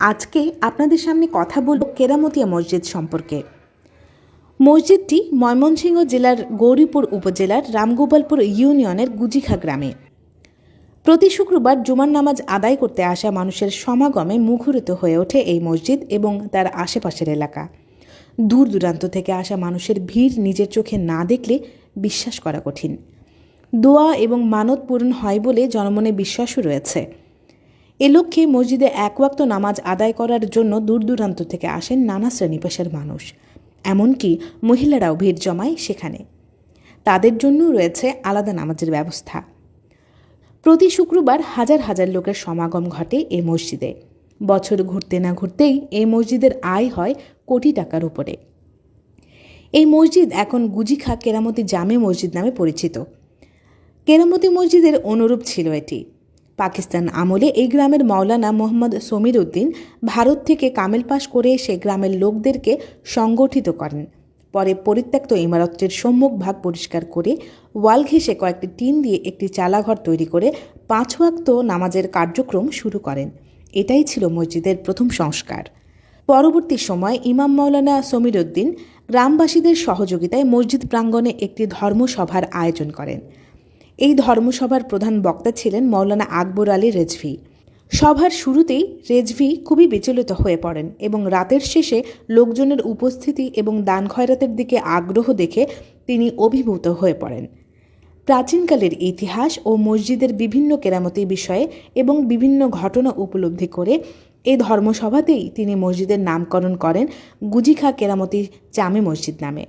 আজকে আপনাদের সামনে কথা বলব কেরামতিয়া মসজিদ সম্পর্কে। মসজিদটি ময়মনসিংহ জেলার গৌরীপুর উপজেলার রামগোপালপুর ইউনিয়নের গুজিখা গ্রামে। প্রতি শুক্রবার জুমার নামাজ আদায় করতে আসা মানুষের সমাগমে মুখরিত হয়ে ওঠে এই মসজিদ এবং তার আশেপাশের এলাকা। দূর দূরান্ত থেকে আসা মানুষের ভিড় নিজের চোখে না দেখলে বিশ্বাস করা কঠিন। দোয়া এবং মানত পূরণ হয় বলে জনমনে বিশ্বাসও রয়েছে। এ লক্ষ্যে মসজিদে এক ওয়াক্ত নামাজ আদায় করার জন্য দূর দূরান্ত থেকে আসেন নানা শ্রেণী পেশার মানুষ, এমনকি মহিলারাও ভিড় জমায় সেখানে। তাদের জন্য রয়েছে আলাদা নামাজের ব্যবস্থা। প্রতি শুক্রবার হাজার হাজার লোকের সমাগম ঘটে এই মসজিদে। বছর ঘুরতে না ঘুরতেই এই মসজিদের আয় হয় কোটি টাকার উপরে। এই মসজিদ এখন গুজিখা কেরামতি জামে মসজিদ নামে পরিচিত। কেরামতি মসজিদের অনুরূপ ছিল এটি। পাকিস্তান আমলে এই গ্রামের মাওলানা মোহাম্মদ সমীর উদ্দিন ভারত থেকে কামেল পাশ করে এসে গ্রামের লোকদেরকে সংগঠিত করেন। পরে পরিত্যক্ত ইমারতটির সম্মুখ ভাগ পরিষ্কার করে ওয়াল ঘেঁষে কয়েকটি টিন দিয়ে একটি চালাঘর তৈরি করে 5 ওয়াক্ত নামাজের কার্যক্রম শুরু করেন। এটাই ছিল মসজিদের প্রথম সংস্কার। পরবর্তী সময় ইমাম মাওলানা সমীর উদ্দিন গ্রামবাসীদের সহযোগিতায় মসজিদ প্রাঙ্গণে একটি ধর্মসভার আয়োজন করেন। এই ধর্মসভার প্রধান বক্তা ছিলেন মাওলানা আকবর আলী রেজভী। সভার শুরুতেই রেজভী খুবই বিচলিত হয়ে পড়েন এবং রাতের শেষে লোকজনের উপস্থিতি এবং দান খয়রাতের দিকে আগ্রহ দেখে তিনি অভিভূত হয়ে পড়েন। প্রাচীনকালের ইতিহাস ও মসজিদের বিভিন্ন কেরামতি বিষয়ে এবং বিভিন্ন ঘটনা উপলব্ধি করে এই ধর্মসভাতেই তিনি মসজিদের নামকরণ করেন গুজিখা কেরামতি জামে মসজিদ নামে।